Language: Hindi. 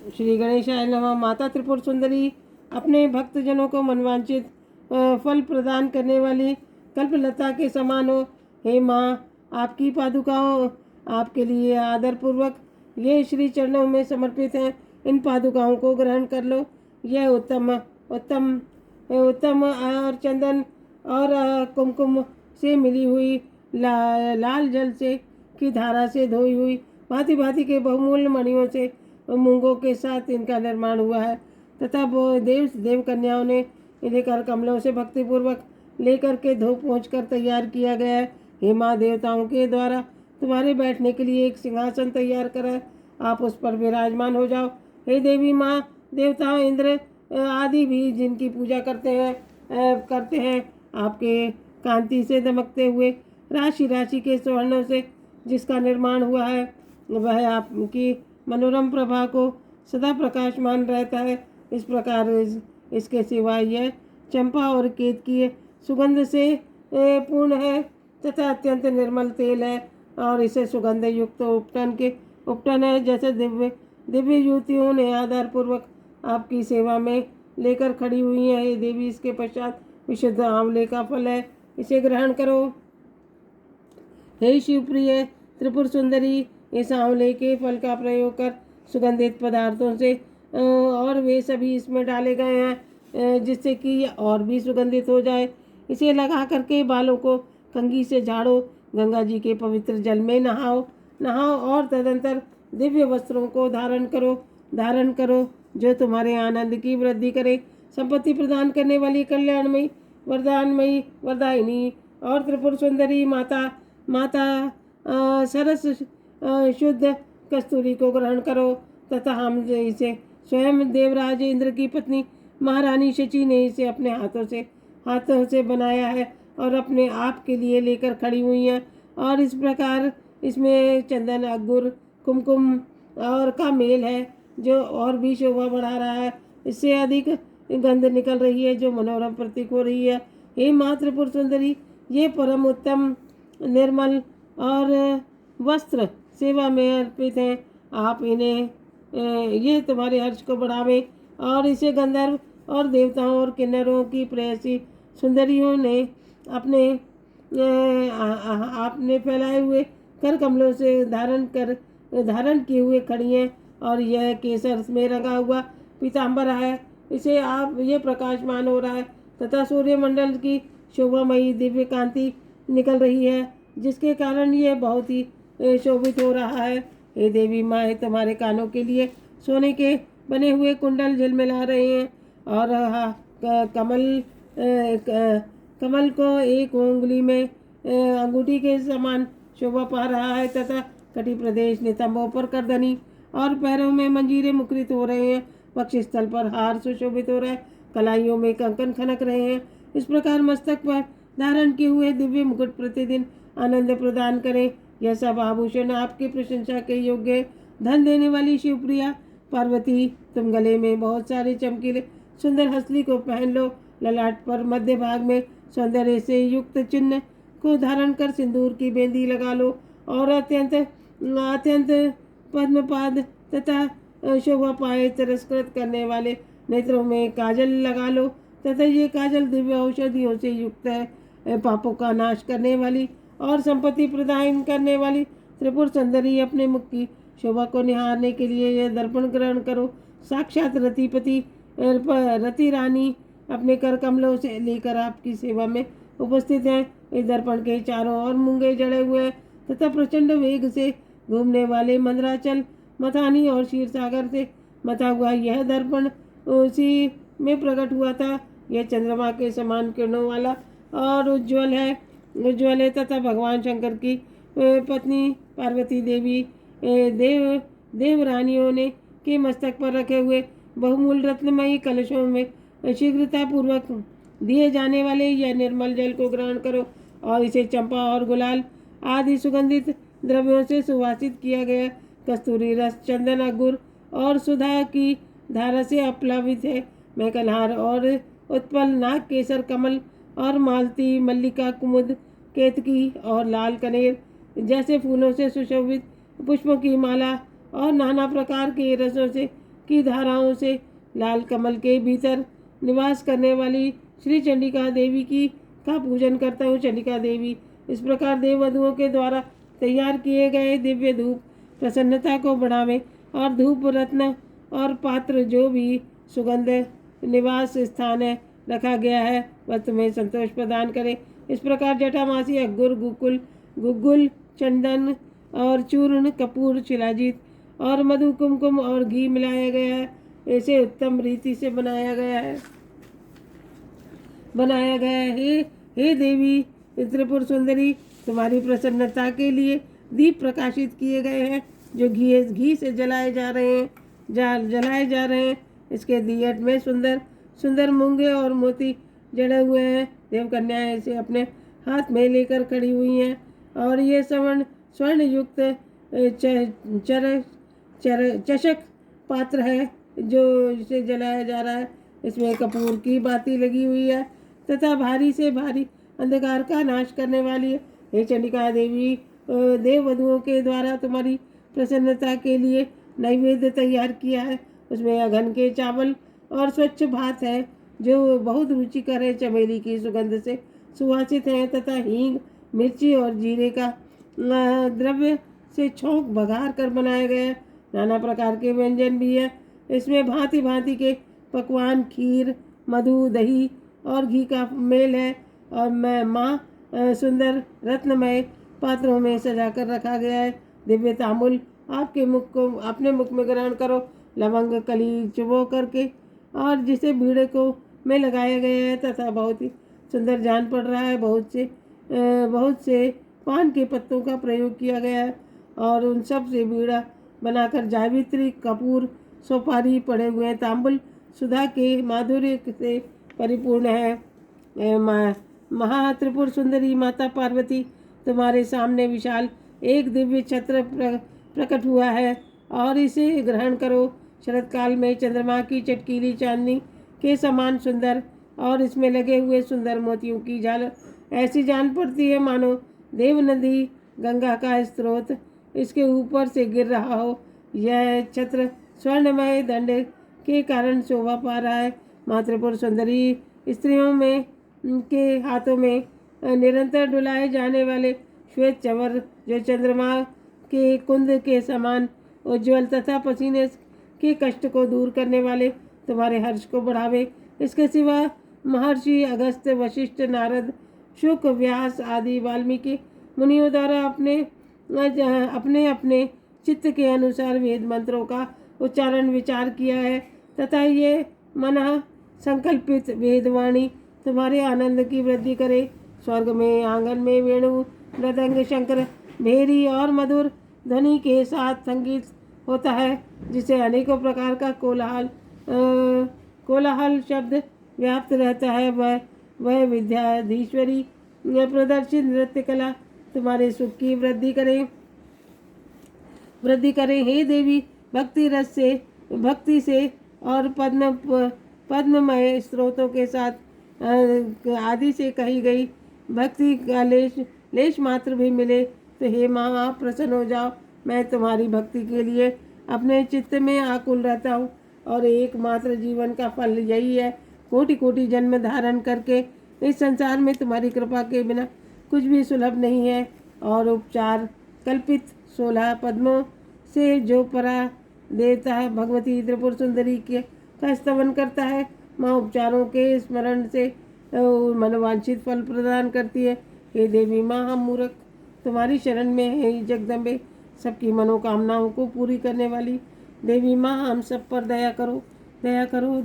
श्री गणेशाय नमः। माता त्रिपुर सुंदरी अपने भक्तजनों को मनवांचित फल प्रदान करने वाली कल्पलता के समान हो। हे माँ, आपकी पादुकाओं आपके लिए आदरपूर्वक ये श्री चरणों में समर्पित हैं। इन पादुकाओं को ग्रहण कर लो। यह उत्तम उत्तम उत्तम और चंदन और कुमकुम से मिली हुई लाल जल से की धारा से धोई हुई भांति भांति के बहुमूल्य मणियों से मूंगों के साथ इनका निर्माण हुआ है तथा वो देव कन्याओं ने इन्हें कर कमलों से भक्तिपूर्वक लेकर के धो पोंछ कर तैयार किया गया है। हे माँ, देवताओं के द्वारा तुम्हारे बैठने के लिए एक सिंहासन तैयार करा है, आप उस पर विराजमान हो जाओ। हे देवी माँ, देवताओं इंद्र आदि भी जिनकी पूजा करते हैं आपके कांति से दमकते हुए राशि राशि के स्वर्णों से जिसका निर्माण हुआ है, वह आपकी मनोरम प्रभा को सदा प्रकाशमान रहता है। इस प्रकार इसके सिवा यह चंपा और केतकी सुगंध से पूर्ण है तथा अत्यंत निर्मल तेल है और इसे सुगंध युक्त उपटन है। जैसे दिव्य युवतियों ने आधार पूर्वक आपकी सेवा में लेकर खड़ी हुई है। हे देवी, इसके पश्चात विशुद्ध आंवले का फल है, इसे ग्रहण करो। हे शिवप्रिय त्रिपुर सुंदरी, इस आंवले के फल का प्रयोग कर सुगंधित पदार्थों से और वे सभी इसमें डाले गए हैं जिससे कि और भी सुगंधित हो जाए। इसे लगा करके बालों को कंघी से झाड़ो, गंगा जी के पवित्र जल में नहाओ और तदंतर दिव्य वस्त्रों को धारण करो जो तुम्हारे आनंद की वृद्धि करे। संपत्ति प्रदान करने वाली कल्याणमयी वरदायिनी और त्रिपुर सुंदरी माता सरस शुद्ध कस्तूरी को ग्रहण करो तथा हम इसे स्वयं देवराज इंद्र की पत्नी महारानी शची ने इसे अपने हाथों से बनाया है और अपने आप के लिए लेकर खड़ी हुई हैं। और इस प्रकार इसमें चंदन, अंगूर, कुमकुम और का मेल है जो और भी शोभा बढ़ा रहा है। इससे अधिक गंध निकल रही है जो मनोरम प्रतीक हो रही है। हे माँ त्रिपुर सुंदरी, ये परम उत्तम निर्मल और वस्त्र सेवा में अर्पित हैं। आप इन्हें ये तुम्हारे हर्ष को बढ़ावे और इसे गंधर्व और देवताओं और किन्नरों की प्रेयसी सुंदरियों ने आपने फैलाए हुए कर कमलों से धारण किए हुए खड़ी हैं। और यह केसर में रंगा हुआ पीताम्बर है, इसे आप ये प्रकाशमान हो रहा है तथा सूर्यमंडल की शोभामयी दिव्य कांति निकल रही है जिसके कारण यह बहुत ही शोभित हो रहा है। हे देवी माँ, तुम्हारे कानों के लिए सोने के बने हुए कुंडल झिलमिला रहे हैं और कमल को एक उंगली में अंगूठी के समान शोभा पा रहा है तथा कटी प्रदेश नितंबों पर करधनी और पैरों में मंजीरे मुखरित हो रहे हैं। वक्षस्थल पर हार सुशोभित हो रहा है, कलाइयों में कंकन खनक रहे हैं। इस प्रकार मस्तक पर धारण किए हुए दिव्य मुकुट प्रतिदिन आनंद प्रदान करें। यह सब आभूषण आपकी प्रशंसा के योग्य। धन देने वाली शिवप्रिया पार्वती, तुम गले में बहुत सारे चमकीले सुंदर हंसली को पहन लो। ललाट पर मध्य भाग में सौंदर्य से युक्त चिन्ह को धारण कर सिंदूर की बेंदी लगा लो और अत्यंत पद्मपाद तथा शोभा पाए तिरस्कृत करने वाले नेत्रों में काजल लगा लो तथा ये काजल दिव्य औषधियों से युक्त है। पापों का नाश करने वाली और संपत्ति प्रदान करने वाली त्रिपुर सुंदरी, अपने मुख की शोभा को निहारने के लिए यह दर्पण ग्रहण करो। साक्षात रति रानी अपने कर कमलों से लेकर आपकी सेवा में उपस्थित हैं। इस दर्पण के चारों ओर मूंगे जड़े हुए तथा प्रचंड वेग से घूमने वाले मंदराचल, मथानी और क्षीर सागर से मथा हुआ यह दर्पण उसी में प्रकट हुआ था। यह चंद्रमा के समान किरणों वाला और उज्ज्वल है तथा भगवान शंकर की पत्नी पार्वती देवी देवरानियों ने के मस्तक पर रखे हुए बहुमूल्य रत्नमयी कलशों में शीघ्रता पूर्वक दिए जाने वाले यह निर्मल जल को ग्रहण करो और इसे चंपा और गुलाल आदि सुगंधित द्रव्यों से सुवासित किया गया कस्तूरी रस, चंदन, अंगूर और सुधा की धारा से अप्लावित है। मैकलहार और उत्पल, नाग केसर, कमल और मालती, मल्लिका, कुमुद, केतकी और लाल कनेर जैसे फूलों से सुशोभित पुष्पों की माला और नाना प्रकार के रसों से की धाराओं से लाल कमल के भीतर निवास करने वाली श्री चंडिका देवी की का पूजन करता हूँ। चंडिका देवी इस प्रकार देववधुओं के द्वारा तैयार किए गए दिव्य धूप प्रसन्नता को बढ़ावे और धूप रत्न और पात्र जो भी सुगंध निवास स्थान है रखा गया है वह तुम्हें संतोष प्रदान करे। इस प्रकार जटामासी अगुर गुग्गुल चंदन और चूर्ण कपूर शिलाजीत और मधु कुमकुम और घी मिलाया गया है। ऐसे उत्तम रीति से बनाया गया है। हे देवी त्रिपुर सुंदरी, तुम्हारी प्रसन्नता के लिए दीप प्रकाशित किए गए हैं जो घी से जलाए जा रहे हैं। इसके दियट में सुंदर सुंदर मूंगे और मोती जड़े हुए हैं। देवकन्याएं इसे अपने हाथ में लेकर खड़ी हुई हैं और ये स्वर्ण युक्त चषक पात्र है जो इसे जलाया जा रहा है। इसमें कपूर की बाती लगी हुई है तथा भारी से भारी अंधकार का नाश करने वाली है। हे चंडिका देवी, देववधुओं के द्वारा तुम्हारी प्रसन्नता के लिए नैवेद्य तैयार किया है। उसमें अघन के चावल और स्वच्छ भात है जो बहुत रुचिकर है, चमेली की सुगंध से सुवासित है तथा हींग मिर्ची और जीरे का द्रव्य से छौंक बघार कर बनाया गया है। नाना प्रकार के व्यंजन भी है। इसमें भांति भांति के पकवान, खीर, मधु, दही और घी का मेल है और माँ सुंदर रत्नमय पात्रों में सजा कर रखा गया है। दिव्य तांबुल आपके मुख को अपने मुख में ग्रहण करो, लवंग कली चुबो करके और जिसे बीड़े को में लगाया गया है तथा बहुत ही सुंदर जान पड़ रहा है। बहुत से पान के पत्तों का प्रयोग किया गया है और उन सब से बीड़ा बनाकर जावित्री कपूर सुपारी पड़े हुए हैं। तांबुल सुधा के माधुर्य से परिपूर्ण है। महात्रिपुर सुंदरी माता पार्वती तुम्हारे सामने विशाल एक दिव्य छत्र प्रकट हुआ है और इसे ग्रहण करो। शरद काल में चंद्रमा की चटकीली चांदनी के समान सुंदर और इसमें लगे हुए सुंदर मोतियों की झालर ऐसी जान पड़ती है मानो देव नदी गंगा का स्रोत इसके ऊपर से गिर रहा हो। यह छत्र स्वर्णमय दंड के कारण शोभा पा रहा है। मातृपुर सुंदरी स्त्रियों में के हाथों में निरंतर डुलाए जाने वाले श्वेत चवर जो चंद्रमा के कुंद के समान उज्ज्वल तथा पसीने के कष्ट को दूर करने वाले तुम्हारे हर्ष को बढ़ावे। इसके सिवा महर्षि अगस्त्य, वशिष्ठ, नारद, शुक, व्यास आदि वाल्मीकि मुनियों द्वारा अपने अपने चित्त के अनुसार वेद मंत्रों का उच्चारण विचार किया है तथा ये मन संकल्पित वेदवाणी तुम्हारे आनंद की वृद्धि करे। स्वर्ग में आंगन में वेणु, मृदंग, शंकर, भेरी और मधुर ध्वनि के साथ संगीत होता है जिसे अनेकों प्रकार का कोलाहल शब्द व्याप्त रहता है। वह विद्याधीश्वरी प्रदर्शित नृत्य कला तुम्हारे सुख की वृद्धि करे। हे देवी, भक्ति से और पद्ममय स्रोतों के साथ आदि से कही गई भक्ति का लेश मात्र भी मिले तो हे माँ आप प्रसन्न हो जाओ। मैं तुम्हारी भक्ति के लिए अपने चित्त में आकुल रहता हूँ और एकमात्र जीवन का फल यही है। कोटि कोटि जन्म धारण करके इस संसार में तुम्हारी कृपा के बिना कुछ भी सुलभ नहीं है और उपचार कल्पित 16 पद्मों से जो परा देवता है भगवती त्रिपुर सुंदरी के का स्तवन करता है, माँ उपचारों के स्मरण से मनोवांछित फल प्रदान करती है। हे देवी माँ, हम मूर्ख तुम्हारी शरण में है। जगदम्बे, सबकी मनोकामनाओं को पूरी करने वाली देवी माँ, हम सब पर दया करो।